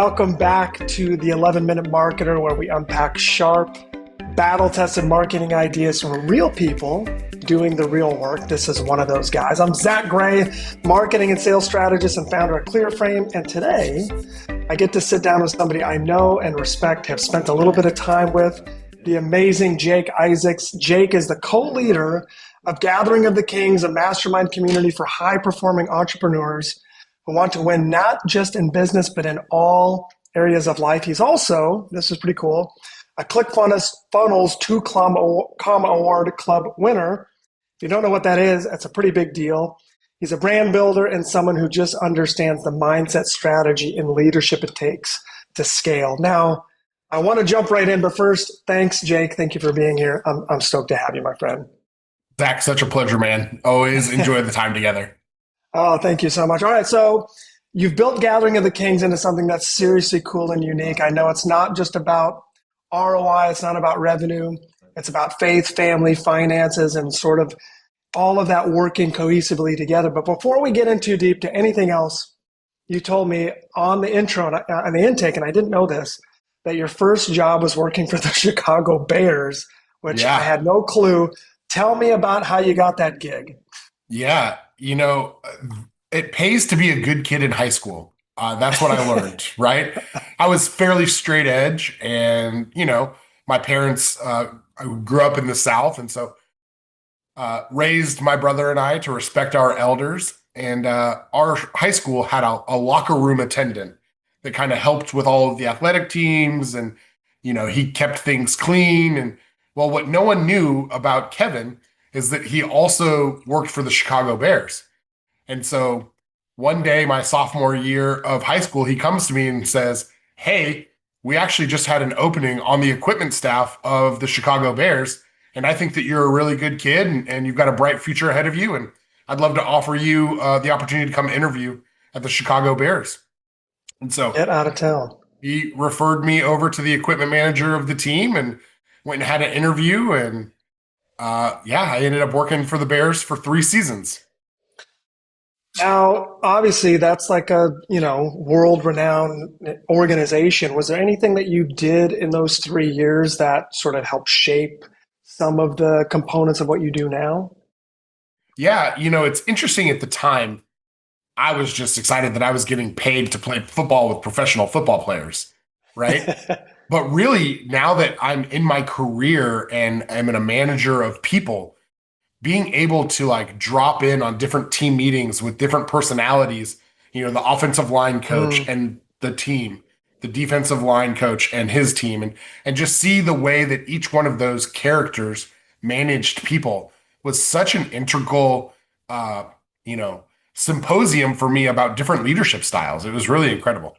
Welcome back to the 11-Minute Marketer, where we unpack sharp, battle-tested marketing ideas from real people doing the real work. This is one of those guys. I'm Zach Gray, marketing and sales strategist and founder of clearFRAME, and today I get to sit down with somebody I know and respect, have spent a little bit of time with, the amazing Jake Isaacs. Jake is the co-leader of Gathering of the Kings, a mastermind community for high-performing entrepreneurs who want to win not just in business, but in all areas of life. He's also, this is pretty cool, a ClickFunnels 2 Award Club winner. If you don't know what that is, that's a pretty big deal. He's a brand builder and someone who just understands the mindset, strategy, and leadership it takes to scale. Now, I want to jump right in, but first, thanks, Jake. Thank you for being here. I'm stoked to have you, my friend. Zach, such a pleasure, man. Always enjoy the time together. Oh, thank you so much. All right, so you've built Gathering of the Kings into something that's seriously cool and unique. I know it's not just about ROI, it's not about revenue. It's about faith, family, finances, and sort of all of that working cohesively together. But before we get in too deep to anything else, you told me on the intro and on the intake, and I didn't know this, that your first job was working for the Chicago Bears, which I had no clue. Tell me about how you got that gig. Yeah, it pays to be a good kid in high school. That's what I learned, right? I was fairly straight edge, and, my parents I grew up in the South, and so raised my brother and I to respect our elders. And our high school had a locker room attendant that kind of helped with all of the athletic teams, and, he kept things clean. And well, what no one knew about Kevin is that he also worked for the Chicago Bears. And so one day, my sophomore year of high school, he comes to me and says, "Hey, we actually just had an opening on the equipment staff of the Chicago Bears, and I think that you're a really good kid and you've got a bright future ahead of you, and I'd love to offer you the opportunity to come interview at the Chicago Bears." And so get out of town. He referred me over to the equipment manager of the team and went and had an interview, and I ended up working for the Bears for 3 seasons. Now, obviously, that's like a, world-renowned organization. Was there anything that you did in those 3 years that sort of helped shape some of the components of what you do now? Yeah, it's interesting. At the time, I was just excited that I was getting paid to play football with professional football players, right? But really, now that I'm in my career and I'm a manager of people, being able to drop in on different team meetings with different personalities, the offensive line coach and the team, the defensive line coach and his team, and just see the way that each one of those characters managed people was such an integral, symposium for me about different leadership styles. It was really incredible.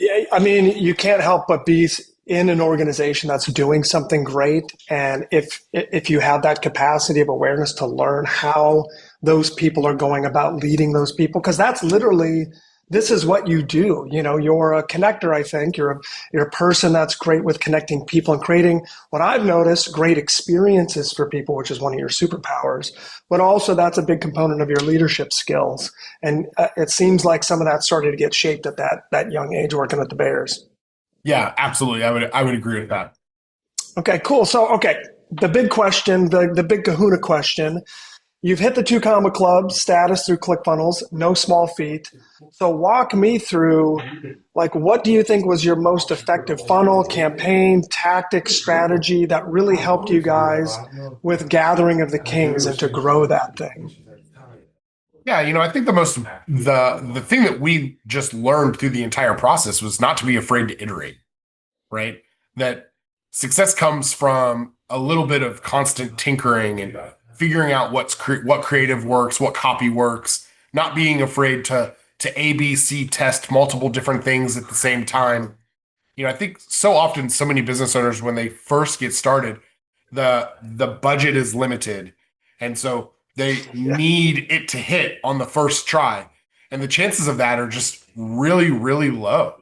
Yeah, I mean, you can't help but be in an organization that's doing something great. And if you have that capacity of awareness to learn how those people are going about leading those people, because that's literally, this is what you do. You're a connector, I think. You're a person that's great with connecting people and creating, what I've noticed, great experiences for people, which is one of your superpowers. But also that's a big component of your leadership skills. And it seems like some of that started to get shaped at that young age working at the Bears. Yeah, absolutely. I would agree with that. Okay, cool. So, the big question, the big kahuna question, you've hit the 2 Club status through ClickFunnels, no small feat. So walk me through, what do you think was your most effective funnel, campaign, tactic, strategy that really helped you guys with Gathering of the Kings and to grow that thing? Yeah, I think the thing that we just learned through the entire process was not to be afraid to iterate, right? That success comes from a little bit of constant tinkering and figuring out what creative works, what copy works, not being afraid to ABC test multiple different things at the same time. I think so often, so many business owners, when they first get started, the budget is limited. And so they need it to hit on the first try. And the chances of that are just really, really low.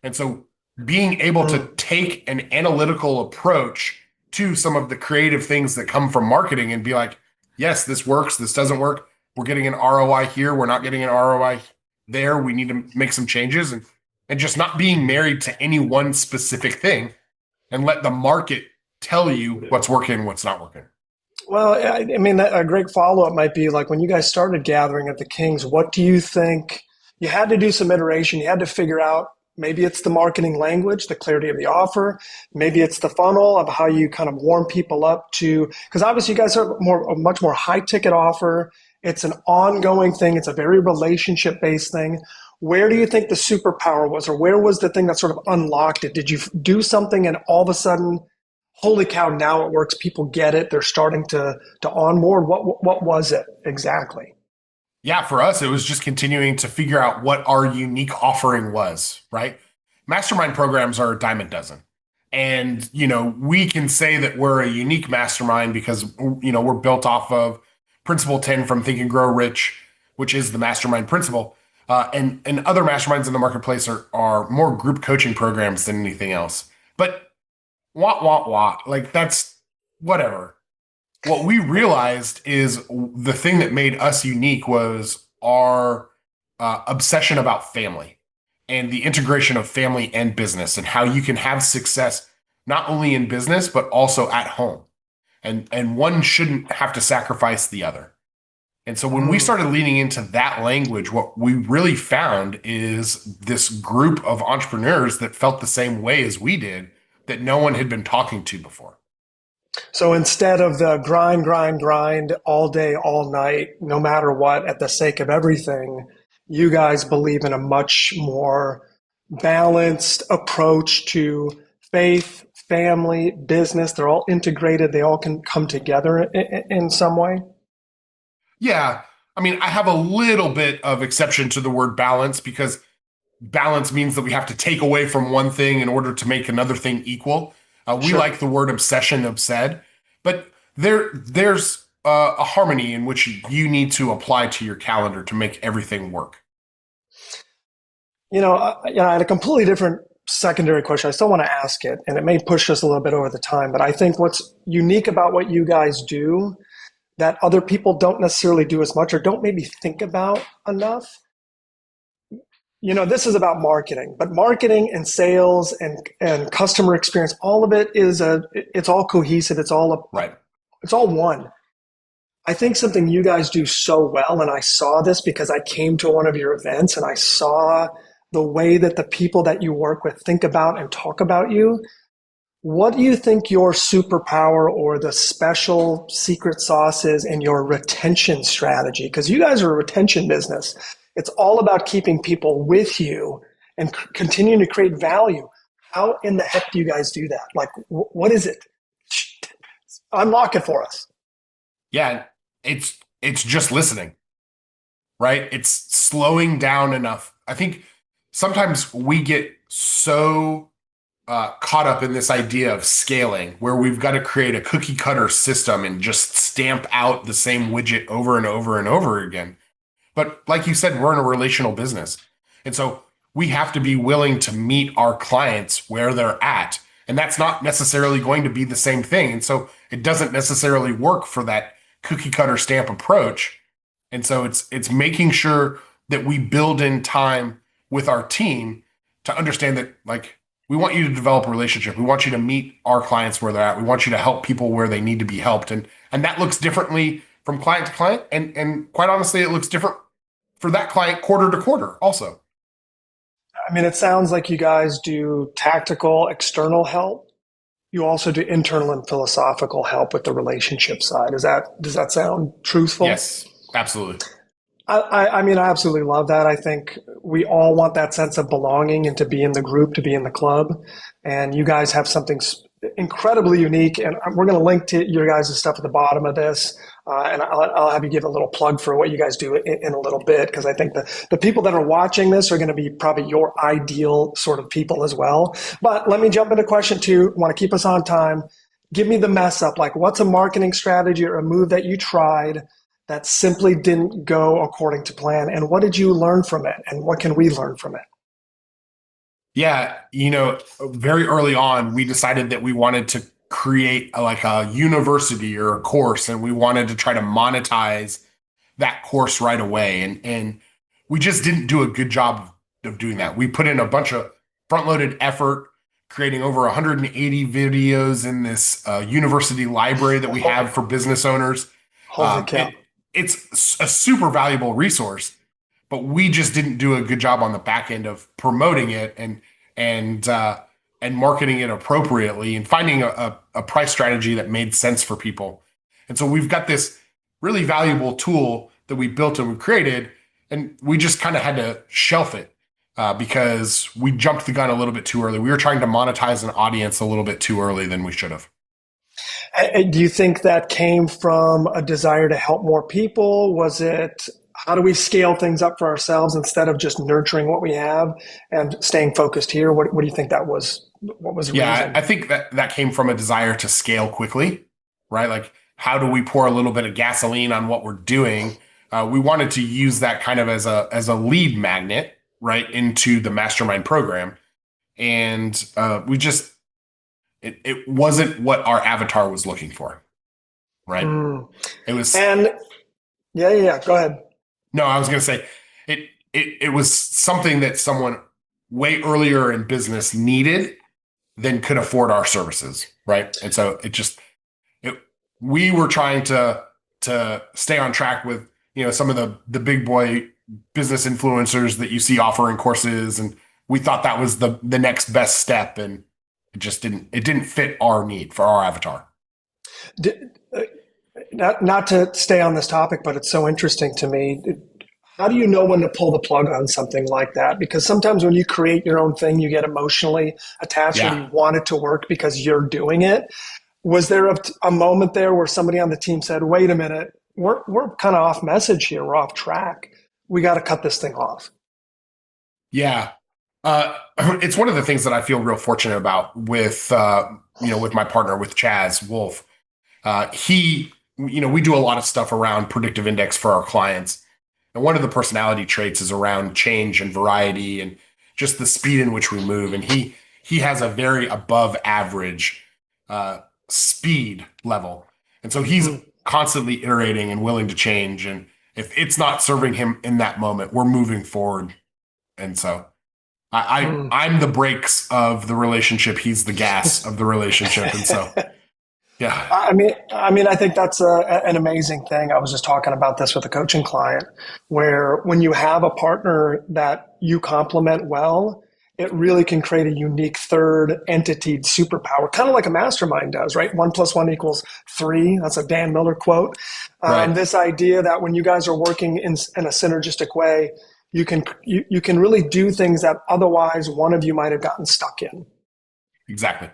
And so being able to take an analytical approach to some of the creative things that come from marketing and be like, yes, this works, this doesn't work. We're getting an ROI here. We're not getting an ROI there. We need to make some changes. And and just not being married to any one specific thing and let the market tell you what's working, what's not working. Well, I mean, a great follow up might be like when you guys started gathering at the Kings, what do you think? You had to do some iteration. You had to figure out maybe it's the marketing language, the clarity of the offer. Maybe it's the funnel of how you kind of warm people up to, because obviously you guys are a much more high ticket offer. It's an ongoing thing. It's a very relationship based thing. Where do you think the superpower was, or where was the thing that sort of unlocked it? Did you do something and all of a sudden, holy cow, now it works. People get it. They're starting to onboard. What was it exactly? Yeah, for us, it was just continuing to figure out what our unique offering was, right? Mastermind programs are a dime a dozen. And, we can say that we're a unique mastermind because, we're built off of Principle 10 from Think and Grow Rich, which is the mastermind principle. And other masterminds in the marketplace are more group coaching programs than anything else. But wah. Like that's whatever. What we realized is the thing that made us unique was our obsession about family and the integration of family and business and how you can have success not only in business but also at home. And one shouldn't have to sacrifice the other. And so when we started leaning into that language, what we really found is this group of entrepreneurs that felt the same way as we did that no one had been talking to before. So instead of the grind all day, all night, no matter what, at the sake of everything, you guys believe in a much more balanced approach to faith, family, business. They're all integrated. They all can come together in some way. Yeah. I mean, I have a little bit of exception to the word balance because balance means that we have to take away from one thing in order to make another thing equal. We Sure. like the word obsession, obsed, but there's a harmony in which you need to apply to your calendar to make everything work. I had a completely different secondary question. I still want to ask it, and it may push us a little bit over the time, but I think what's unique about what you guys do that other people don't necessarily do as much or don't maybe think about enough. This is about marketing, but marketing and sales and customer experience, all of it it's all cohesive. Right. It's all one. I think something you guys do so well, and I saw this because I came to one of your events and I saw the way that the people that you work with think about and talk about you. What do you think your superpower or the special secret sauce is in your retention strategy? Because you guys are a retention business. It's all about keeping people with you and continuing to create value. How in the heck do you guys do that? Like, what is it? Unlock it for us. Yeah, it's just listening, right? It's slowing down enough. I think sometimes we get so caught up in this idea of scaling where we've got to create a cookie cutter system and just stamp out the same widget over and over and over again. But like you said, we're in a relational business. And so we have to be willing to meet our clients where they're at. And that's not necessarily going to be the same thing. And so it doesn't necessarily work for that cookie cutter stamp approach. And so it's making sure that we build in time with our team to understand that like we want you to develop a relationship. We want you to meet our clients where they're at. We want you to help people where they need to be helped. And that looks differently from client to client. And quite honestly, it looks different for that client quarter to quarter also. I mean, it sounds like you guys do tactical external help. You also do internal and philosophical help with the relationship side. Does that sound truthful? Yes, absolutely. I mean, I absolutely love that. I think we all want that sense of belonging and to be in the group, to be in the club. And you guys have something incredibly unique. And we're going to link to your guys' stuff at the bottom of this. And I'll have you give a little plug for what you guys do in a little bit, because I think the people that are watching this are going to be probably your ideal sort of people as well. But let me jump into question two. I want to keep us on time. Give me the mess up. Like, what's a marketing strategy or a move that you tried that simply didn't go according to plan? And what did you learn from it? And what can we learn from it? Yeah, very early on, we decided that we wanted to create like a university or a course, and we wanted to try to monetize that course right away. And we just didn't do a good job of doing that. We put in a bunch of front-loaded effort, creating over 180 videos in this university library that we have for business owners. Holy cow. It's a super valuable resource, but we just didn't do a good job on the back end of promoting it and marketing it appropriately and finding a price strategy that made sense for people. And so we've got this really valuable tool that we built and we created, and we just kind of had to shelf it because we jumped the gun a little bit too early. We were trying to monetize an audience a little bit too early than we should have. Do you think that came from a desire to help more people? Was it, how do we scale things up for ourselves instead of just nurturing what we have and staying focused here? What do you think that was? What was the reason? I think that came from a desire to scale quickly, right? Like, how do we pour a little bit of gasoline on what we're doing? We wanted to use that kind of as a lead magnet, right, into the mastermind program. And we just, it wasn't what our avatar was looking for, right? It was, And yeah. Go ahead. no, I was going to say it was something that someone way earlier in business needed than could afford our services, right? And so we were trying to stay on track with, some of the big boy business influencers that you see offering courses, and we thought that was the next best step, and it didn't fit our need for our avatar. Not to stay on this topic, but it's so interesting to me. How do you know when to pull the plug on something like that? Because sometimes when you create your own thing, you get emotionally attached and you want it to work because you're doing it. Was there a moment there where somebody on the team said, wait a minute, we're kind of off message here. We're off track. We got to cut this thing off. Yeah. It's one of the things that I feel real fortunate about with my partner, with Chaz Wolf. We do a lot of stuff around predictive index for our clients. And one of the personality traits is around change and variety and just the speed in which we move. And he has a very above average speed level. And so he's constantly iterating and willing to change. And if it's not serving him in that moment, we're moving forward. And so I'm the brakes of the relationship. He's the gas of the relationship. And so, yeah. I mean, I think that's an amazing thing. I was just talking about this with a coaching client where when you have a partner that you complement well, it really can create a unique third entity superpower, kind of like a mastermind does, right? 1 + 1 = 3. That's a Dan Miller quote. Right. This idea that when you guys are working in a synergistic way, you can really do things that otherwise one of you might have gotten stuck in. Exactly.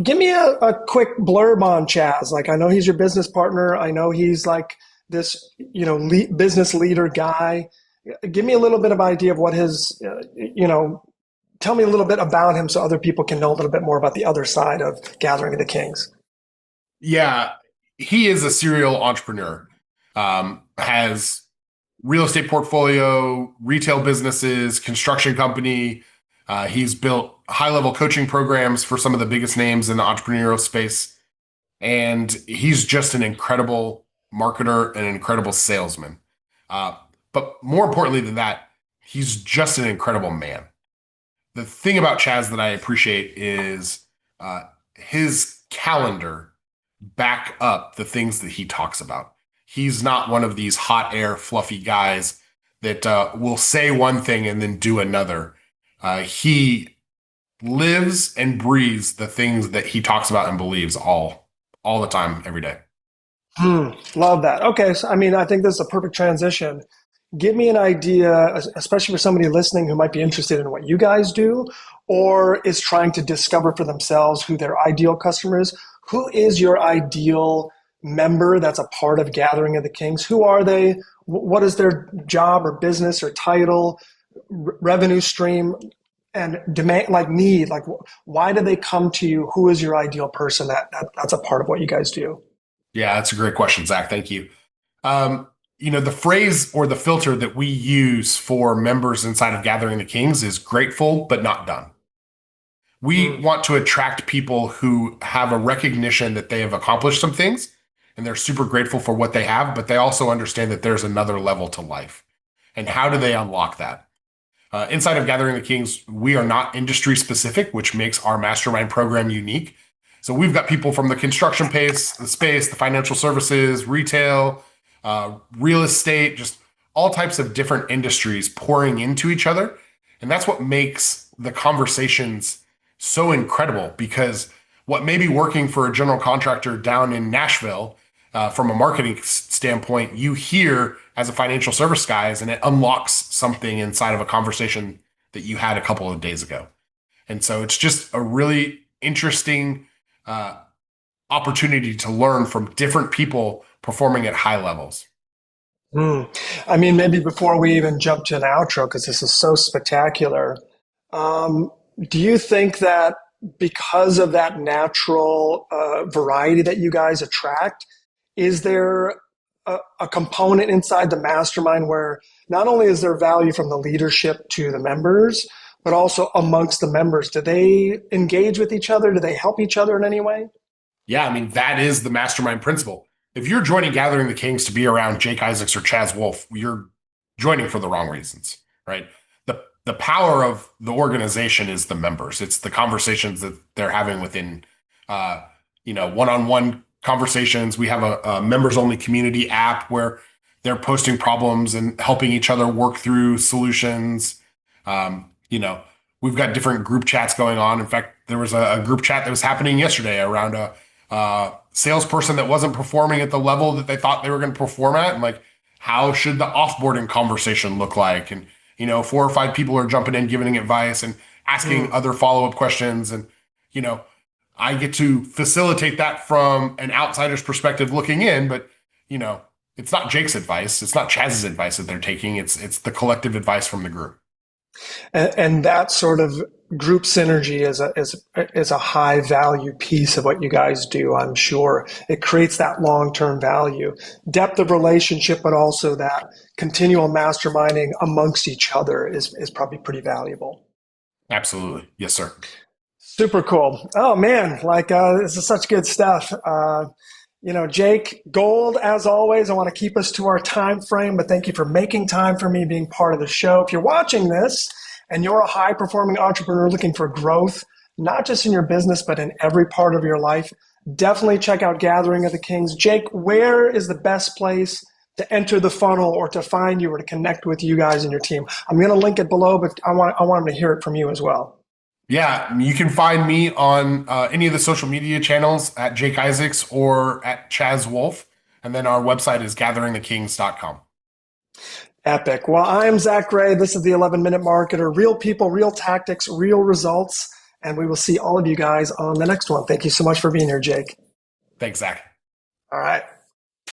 Give me a quick blurb on Chaz. Like, I know he's your business partner. I know he's like this, business leader guy. Give me a little bit of idea of what his, tell me a little bit about him so other people can know a little bit more about the other side of Gathering of the Kings. Yeah, he is a serial entrepreneur. Has real estate portfolio, retail businesses, construction company. He's built high-level coaching programs for some of the biggest names in the entrepreneurial space. And he's just an incredible marketer and an incredible salesman. But more importantly than that, he's just an incredible man. The thing about Chaz that I appreciate is his calendar back up the things that he talks about. He's not one of these hot air, fluffy guys that will say one thing and then do another. He lives and breathes the things that he talks about and believes all the time, every day. Love that. Okay, so I think this is a perfect transition. Give me an idea, especially for somebody listening who might be interested in what you guys do or is trying to discover for themselves who their ideal customer is. Who is your ideal member that's a part of Gathering of the Kings? Who are they? What is their job or business or title, revenue stream, and demand, like need? Like, why do they come to you? Who is your ideal person that's a part of what you guys do? Yeah, that's a great question, Zach. Thank you. The phrase or the filter that we use for members inside of Gathering the Kings is grateful but not done. We want to attract people who have a recognition that they have accomplished some things and they're super grateful for what they have, but they also understand that there's another level to life. And how do they unlock that? Inside of Gathering the Kings, we are not industry specific, which makes our mastermind program unique. So we've got people from the construction space, the financial services, retail, real estate, just all types of different industries pouring into each other. And that's what makes the conversations so incredible, because what may be working for a general contractor down in Nashville, from a marketing standpoint, you hear as a financial service guys, and it unlocks something inside of a conversation that you had a couple of days ago. And so it's just a really interesting opportunity to learn from different people performing at high levels. I mean, maybe before we even jump to an outro, because this is so spectacular, do you think that because of that natural variety that you guys attract, is there a component inside the mastermind where not only is there value from the leadership to the members, but also amongst the members? Do they engage with each other? Do they help each other in any way? Yeah, I mean, that is the mastermind principle. If you're joining Gathering the Kings to be around Jake Isaacs or Chaz Wolf, you're joining for the wrong reasons, right? The power of the organization is the members. It's the conversations that they're having within, one-on-one conversations. We have a members-only community app where they're posting problems and helping each other work through solutions. We've got different group chats going on. In fact, there was a group chat that was happening yesterday around a salesperson that wasn't performing at the level that they thought they were going to perform at, and like, how should the offboarding conversation look like? And 4 or 5 people are jumping in, giving advice and asking other follow-up questions. And I get to facilitate that from an outsider's perspective looking in, but it's not Jake's advice, it's not Chaz's advice that they're taking. It's the collective advice from the group. And that sort of group synergy is a high value piece of what you guys do, I'm sure. It creates that long-term value, depth of relationship, but also that continual masterminding amongst each other is probably pretty valuable. Absolutely. Yes, sir. Super cool. Oh man, this is such good stuff. Jake, gold as always. I want to keep us to our time frame, but thank you for making time for me, being part of the show. If you're watching this and you're a high performing entrepreneur looking for growth, not just in your business, but in every part of your life, definitely check out Gathering of the Kings. Jake, where is the best place to enter the funnel or to find you or to connect with you guys and your team? I'm going to link it below, but I want them to hear it from you as well. Yeah, you can find me on any of the social media channels at Jake Isaacs or at Chaz Wolf. And then our website is gatheringthekings.com. Epic. Well, I'm Zach Gray. This is the 11-Minute Marketer. Real people, real tactics, real results. And we will see all of you guys on the next one. Thank you so much for being here, Jake. Thanks, Zach. All right.